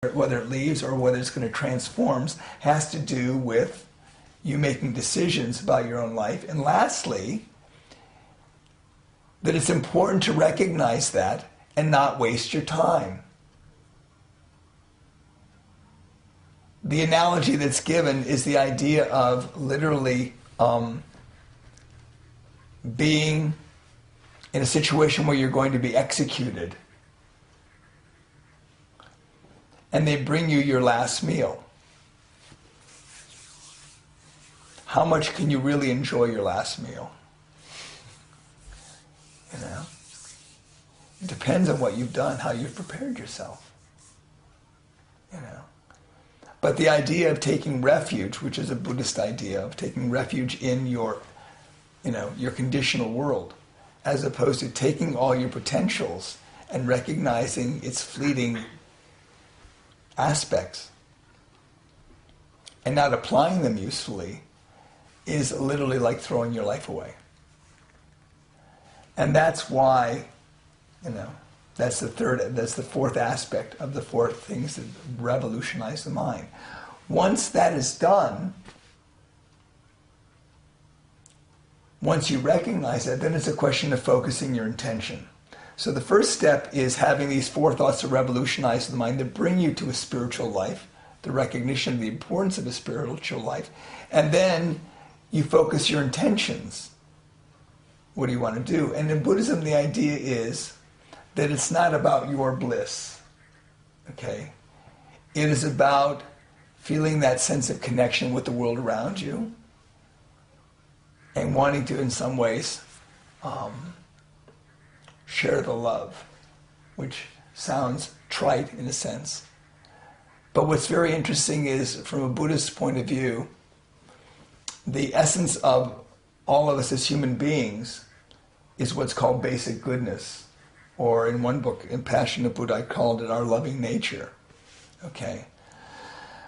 whether it leaves or whether it's going to transforms, has to do with you making decisions about your own life. And lastly, that it's important to recognize that and not waste your time. The analogy that's given is the idea of literally being in a situation where you're going to be executed, and they bring you your last meal. How much can you really enjoy your last meal? You know? It depends on what you've done, how you've prepared yourself. You know? But the idea of taking refuge, which is a Buddhist idea of taking refuge in your, your conditional world, as opposed to taking all your potentials and recognizing its fleeting aspects and not applying them usefully, is literally like throwing your life away. And that's why, that's the fourth aspect of the four things that revolutionize the mind. Once that is done, once you recognize that, then it's a question of focusing your intention. So the first step is having these four thoughts that revolutionize the mind, that bring you to a spiritual life, the recognition of the importance of a spiritual life. And then you focus your intentions. What do you want to do? And in Buddhism, the idea is that it's not about your bliss. Okay? It is about feeling that sense of connection with the world around you and wanting to, in some ways, share the love, which sounds trite in a sense. But what's very interesting is, from a Buddhist point of view, the essence of all of us as human beings is what's called basic goodness. Or in one book, in Passion of Buddha, I called it our loving nature. Okay?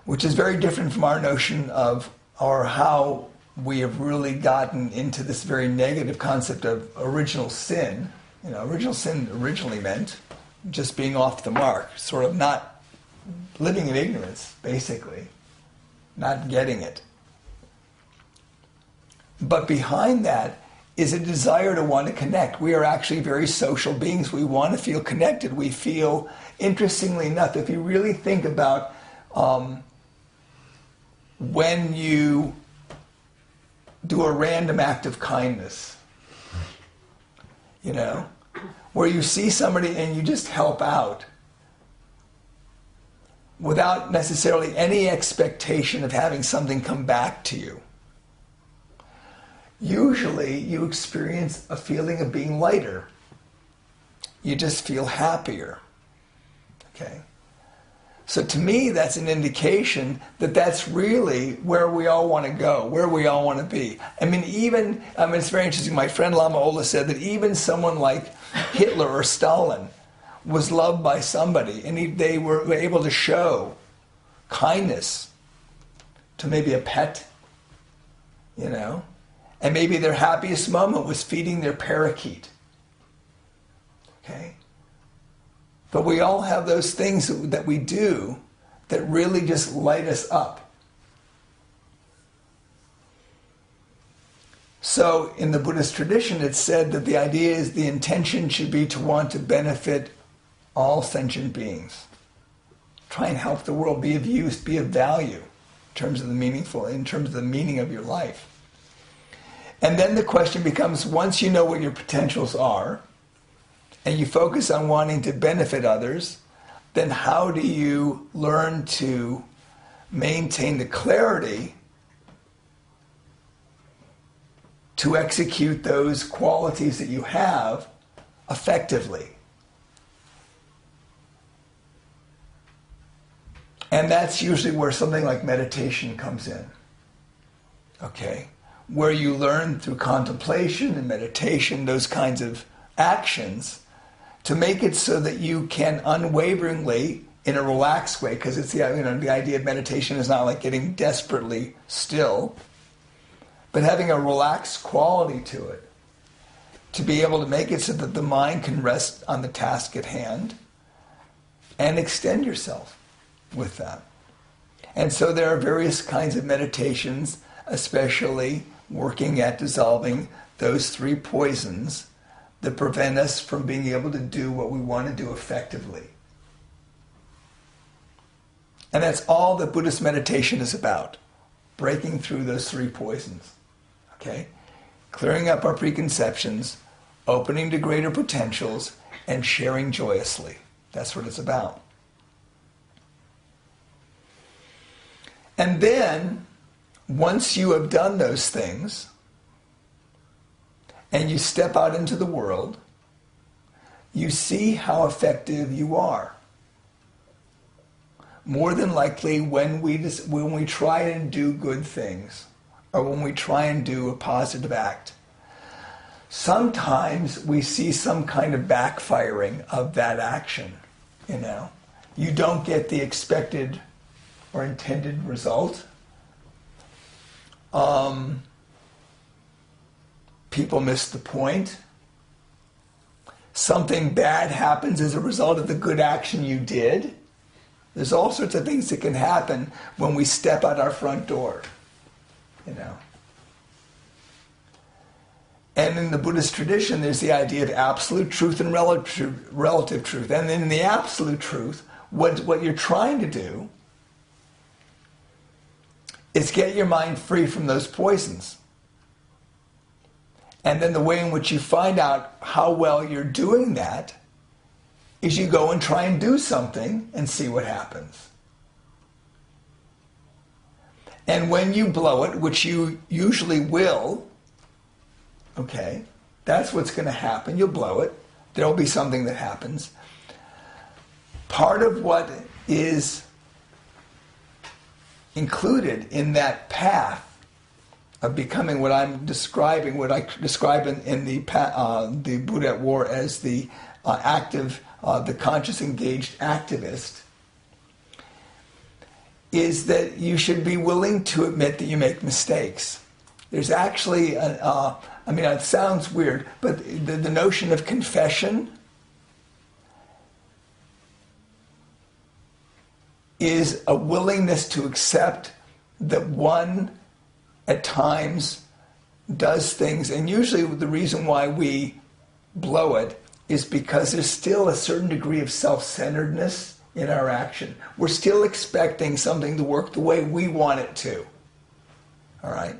Which is very different from our notion of, or how we have really gotten into this very negative concept of original sin. Original sin originally meant just being off the mark, sort of not living in ignorance, basically, not getting it. But behind that is a desire to want to connect. We are actually very social beings. We want to feel connected. We feel, interestingly enough, if you really think about when you do a random act of kindness, where you see somebody and you just help out without necessarily any expectation of having something come back to you. Usually you experience a feeling of being lighter. You just feel happier. Okay? So to me, that's an indication that that's really where we all want to go, where we all want to be. It's very interesting. My friend Lama Ola said that even someone like Hitler or Stalin was loved by somebody, and they were able to show kindness to maybe a pet, and maybe their happiest moment was feeding their parakeet. Okay? But we all have those things that we do that really just light us up. So in the Buddhist tradition, it's said that the idea is the intention should be to want to benefit all sentient beings. Try and help the world, be of use, be of value in terms of the meaning of your life. And then the question becomes, once you know what your potentials are, and you focus on wanting to benefit others, then how do you learn to maintain the clarity to execute those qualities that you have effectively? And that's usually where something like meditation comes in. Okay? Where you learn through contemplation and meditation, those kinds of actions, to make it so that you can unwaveringly, in a relaxed way, because it's the idea of meditation is not like getting desperately still, but having a relaxed quality to it, to be able to make it so that the mind can rest on the task at hand and extend yourself. with that. And so there are various kinds of meditations, especially working at dissolving those three poisons that prevent us from being able to do what we want to do effectively. And that's all that Buddhist meditation is about, breaking through those three poisons. Okay? Clearing up our preconceptions, opening to greater potentials, and sharing joyously. That's what it's about. And then, once you have done those things, and you step out into the world, you see how effective you are. More than likely, when we try and do good things, or when we try and do a positive act, sometimes we see some kind of backfiring of that action. You don't get the expected or intended result. People miss the point. Something bad happens as a result of the good action you did. There's all sorts of things that can happen when we step out our front door. And in the Buddhist tradition, there's the idea of absolute truth and relative truth. And in the absolute truth, what you're trying to do is get your mind free from those poisons. And then the way in which you find out how well you're doing that is you go and try and do something and see what happens. And when you blow it, which you usually will, okay, that's what's going to happen. You'll blow it. There'll be something that happens. Part of what is included in that path of becoming what I'm describing, what I describe in the Buddha at War as the active, the conscious engaged activist, is that you should be willing to admit that you make mistakes. There's actually, it sounds weird, but the notion of confession is a willingness to accept that one at times does things, and usually the reason why we blow it is because there's still a certain degree of self-centeredness in our action. We're still expecting something to work the way we want it to. All right?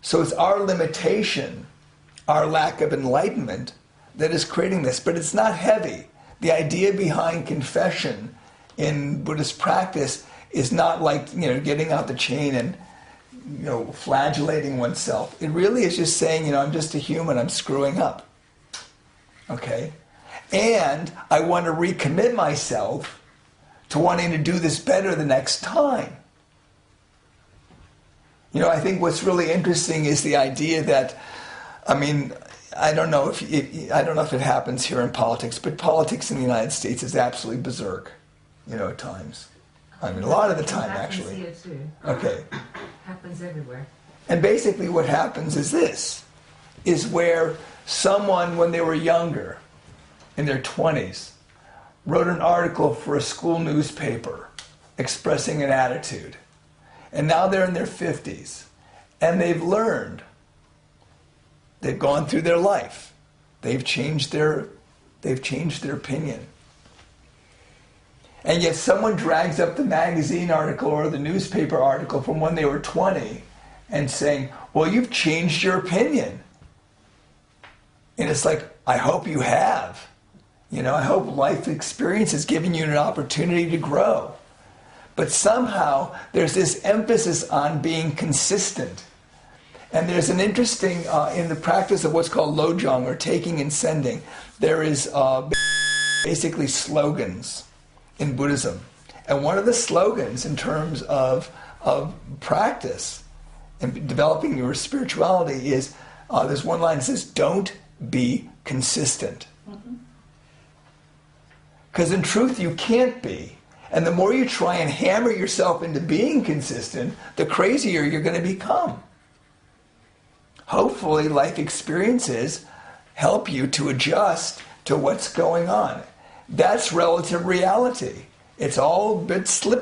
So it's our limitation, our lack of enlightenment, that is creating this. But it's not heavy. The idea behind confession in Buddhist practice is not like, getting out the chain and, flagellating oneself. It really is just saying, I'm just a human, I'm screwing up. Okay? And I want to recommit myself to wanting to do this better the next time. I think what's really interesting is the idea that, I don't know if it happens here in politics, but politics in the United States is absolutely berserk, at times. A lot of the time, actually. Here too. Okay. Happens everywhere. And basically what happens is this, is where someone, when they were younger, in their 20s, wrote an article for a school newspaper expressing an attitude. And now they're in their 50s, and they've learned. They've gone through their life. They've changed their opinion. And yet someone drags up the magazine article or the newspaper article from when they were 20 and saying, well, you've changed your opinion. And it's like, I hope you have. I hope life experience has given you an opportunity to grow. But somehow there's this emphasis on being consistent. And there's an interesting, in the practice of what's called lojong, or taking and sending, there is basically slogans in Buddhism. And one of the slogans in terms of practice and developing your spirituality is, there's one line that says, don't be consistent. Because in truth you can't be. And the more you try and hammer yourself into being consistent, the crazier you're going to become. Hopefully life experiences help you to adjust to what's going on. That's relative reality. It's all a bit slippery.